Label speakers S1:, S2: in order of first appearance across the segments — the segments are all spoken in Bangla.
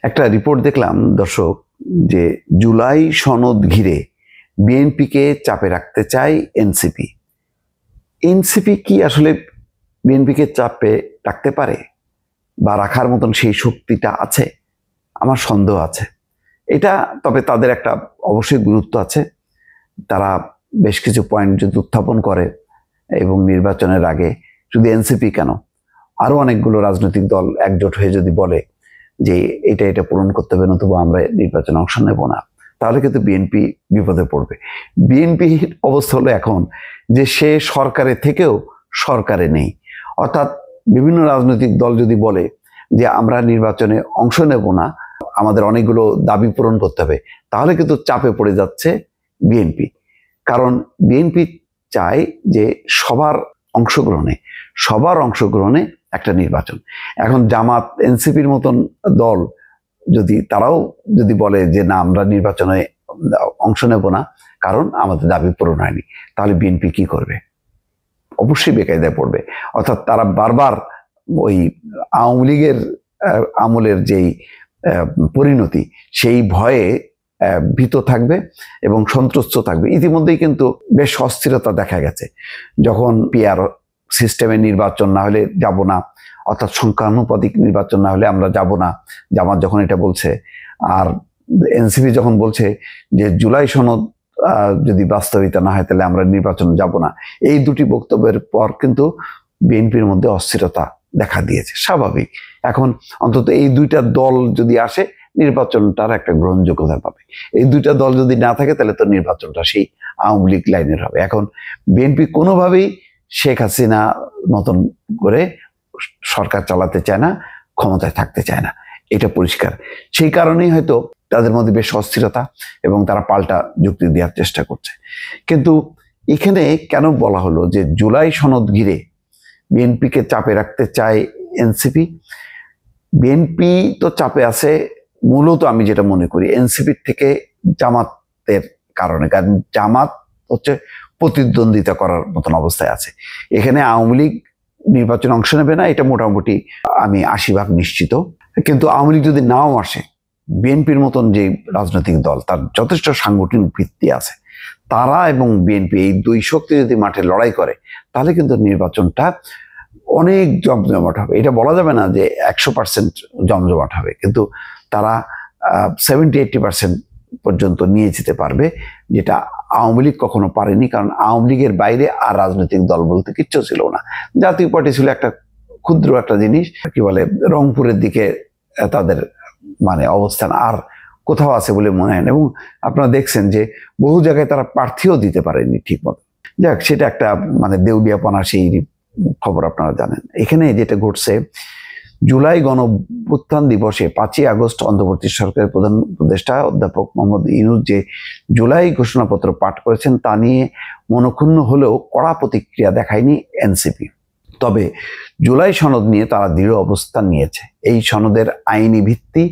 S1: একটা রিপোর্ট দেখলাম দর্শক, যে জুলাই সনদ ঘিরে বিএনপিকে চাপে রাখতে চায় এনসিপি। এনসিপি কি আসলে বিএনপিকে চাপে রাখতে পারে বা রাখার মতন সেই শক্তিটা আছে? আমার সন্দেহ আছে এটা। তবে তাদের একটা অবশ্যই গুরুত্ব আছে। তারা বেশ কিছু পয়েন্ট যদি উত্থাপন করে এবং নির্বাচনের আগে শুধু এনসিপি কেন, আরো অনেকগুলো রাজনৈতিক দল একজোট হয়ে যদি বলে যে এটা পূরণ করতে হবে, নতুবা আমরা নির্বাচনে অংশ নেব না, তাহলে কিন্তু বিএনপি বিপদে পড়বে। বিএনপির অবস্থা হলো এখন যে সে সরকারে থেকেও সরকারে নেই। অর্থাৎ বিভিন্ন রাজনৈতিক দল যদি বলে যে আমরা নির্বাচনে অংশ নেব না, আমাদের অনেকগুলো দাবি পূরণ করতে হবে, তাহলে কিন্তু চাপে পড়ে যাচ্ছে বিএনপি। কারণ বিএনপি চায় যে সবার অংশগ্রহণে একটা নির্বাচন। এখন জামাত, এনসিপির মতন দল তারাও যদি বলে যে না, আমরা নির্বাচনে অংশ নেব না কারণ আমাদের দাবি পূরণ হয়নি, তাহলে বিএনপি কি করবে? অবশ্যই বেকায়দায় পড়বে। অর্থাৎ তারা বারবার ওই আওয়ামী লীগের আমলের যেই পরিণতি, সেই ভয়ে ভীত থাকবে এবং সন্ত্রস্ত থাকবে। ইতিমধ্যেই কিন্তু বেশ অস্থিরতা দেখা গেছে। যখন পিআর সিস্টেমে নির্বাচন না হলে যাব না, অর্থাৎ সংখ্যানুপাতিক নির্বাচন না হলে আমরা যাব না, জামাত যখন এটা বলছে, আর এনসিপি যখন বলছে যে জুলাই সনদ যদি বাস্তবিতা না হয় তাহলে আমরা নির্বাচন যাব না, এই দুটি বক্তব্যের পর কিন্তু বিএনপির মধ্যে অস্থিরতা দেখা দিয়েছে। স্বাভাবিক। এখন অন্তত এই দুইটা দল যদি আসে, নির্বাচনটার একটা গ্রহণযোগ্যতা পাবে। এই দুইটা দল যদি না থাকে তাহলে তো নির্বাচনটা সেই আওয়ামী লীগ লাইনের হবে। এখন বিএনপি কোনোভাবেই শেখ হাসিনা মতন করে সরকার চালাতে চায় না, ক্ষমতায় থাকতে চায় না, এটা পরিষ্কার। সেই কারণেই হয়তো তাদের মধ্যে বেশ অস্থিরতা এবং তারা পাল্টা যুক্তি দেওয়ার চেষ্টা করছে। কিন্তু এখানে কেন বলা হলো যে জুলাই সনদ ঘিরে বিএনপিকে চাপে রাখতে চায় এনসিপি? বিএনপি তো চাপে আছে মূলত, আমি যেটা মনে করি, এনসিপির থেকে জামাতের কারণে। কারণ জামাত হচ্ছে প্রতিদ্বন্দ্বিতা করার মতন অবস্থায় আছে। এখানে আওয়ামী লীগ নির্বাচনে অংশ নেবে না, এটা মোটামুটি আমি 80% নিশ্চিত। কিন্তু আওয়ামী লীগ যদি নাও আসে, বিএনপির মতন যে রাজনৈতিক দল, তার যথেষ্ট সাংগঠনিক ভিত্তি আছে, তারা এবং বিএনপি এই দুই শক্তি যদি মাঠে লড়াই করে, তাহলে কিন্তু নির্বাচনটা অনেক জমজমাট হবে। এটা বলা যাবে না যে 100% জমজমাট হবে, কিন্তু তারা 70-80% পর্যন্ত নিয়ে যেতে পারবে, যেটা আওয়ামী লীগ কখনো পারেনি। কারণ আওয়ামী লীগের বাইরে আর রাজনৈতিক দল বলতে কিচ্ছু ছিল না। জাতীয় পার্টি ছিল একটা ক্ষুদ্র একটা জিনিস, কি বলে, রংপুরের দিকে তাদের অবস্থান আর কোথাও আছে বলে মনে হয় না। এবং আপনারা দেখছেন যে বহু জায়গায় তারা প্রার্থীও দিতে পারেনি ঠিক মতো। যাক, সেটা একটা দেউলিয়াপনা, সেই খবর আপনারা জানেন। এখানে যেটা ঘটছে, জুলাই গণঅভ্যুত্থান দিবসে 5ই আগস্ট অন্তর্বর্তী সরকারের প্রধান উপদেষ্টা অধ্যাপক মোহাম্মদ ইউনূস যে জুলাই ঘোষণাপত্র পাঠ করেছেন, তা নিয়ে মনক্ষুণ্ণ হলেও কড়া প্রতিক্রিয়া দেখায়নি এনসিপি। তবে জুলাই সনদ নিয়ে তারা দৃঢ় অবস্থান নিয়েছে। এই সনদের আইনি ভিত্তি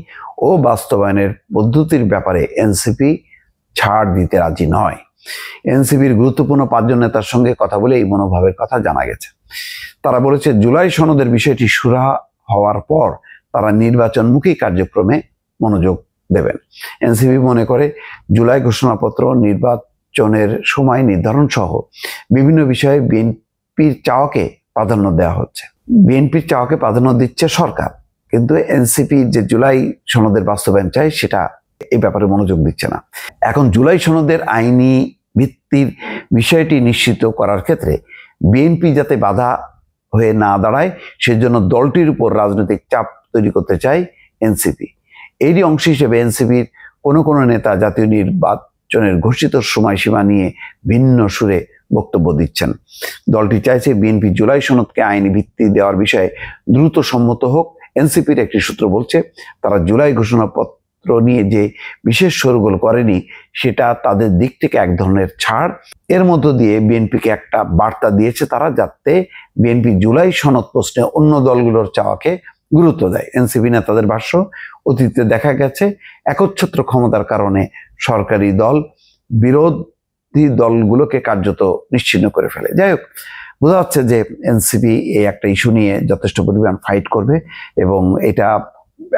S1: ও বাস্তবায়নের পদ্ধতির ব্যাপারে এনসিপি ছাড় দিতে রাজি নয়। এনসিপির গুরুত্বপূর্ণ 5 জন নেতার সঙ্গে কথা বলে এই মনোভাবের কথা জানা গেছে। তারা বলেছে, জুলাই সনদের বিষয়টি সুরাহা হওয়ার পর তারা নির্বাচনমুখী কার্যক্রমে মনোযোগ দেবেন। এনসিপি মনে করে জুলাই ঘোষণাপত্র, নির্বাচনের সময় নির্ধারণ সহ বিভিন্ন বিষয়ে বিএনপির চাওয়াকে প্রাধান্য দেওয়া হচ্ছে। বিএনপির চাওয়াকে প্রাধান্য দিচ্ছে সরকার, কিন্তু এনসিপি যে জুলাই সনদের বাস্তবায়ন চায়, সেটা এই ব্যাপারে মনোযোগ দিচ্ছে না। এখন জুলাই সনদের আইনি ভিত্তির বিষয়টি নিশ্চিত করার ক্ষেত্রে বিএনপি যাতে বাধা হয়ে না দাঁড়ায়, সেজন্য দলটির উপর রাজনৈতিক চাপ তৈরি করতে চায় এনসিপি। এরই অংশ হিসেবে এনসিপির কোনো নেতা জাতীয় নির্বাচনের ঘোষিত সময়সীমা নিয়ে ভিন্ন সুরে বক্তব্য দিচ্ছেন। দলটি চাইছে বিএনপি জুলাই সনদকে আইনি ভিত্তি দেওয়ার বিষয়ে দ্রুত সম্মত হোক। এনসিপির একটি সূত্র বলছে, তারা জুলাই ঘোষণাপত্র নিয়ে যে বিশেষ শোরগোল করেনি, সেটা তাদের দিক থেকে এক ধরনের ছাড়। এর মধ্য দিয়ে বিএনপিকে একটা বার্তা দিয়েছে তারা, যাতে বিএনপি জুলাই সনদ প্রশ্নে অন্য দলগুলোর চাওয়াকে গুরুত্ব দেয়। এনসিপি নেতাদের ভাষ্য, অতীতে দেখা গেছে একচ্ছত্র ক্ষমতার কারণে সরকারি দল বিরোধী দলগুলোকে কার্যত নিশ্চিহ্ন করে ফেলে। যাই হোক, বোঝা যাচ্ছে যে এনসিপি এই একটা ইস্যু নিয়ে যথেষ্ট পরিমাণ ফাইট করবে এবং এটা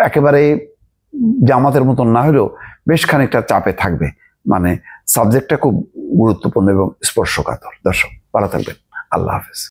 S1: একেবারে জামাতের মতন না হলেও বেশ খানিকটা চাপে থাকবে। মানে সাবজেক্টটা খুব গুরুত্বপূর্ণ এবং স্পর্শকাতর। দর্শক ভালো থাকবেন, আল্লাহ হাফেজ।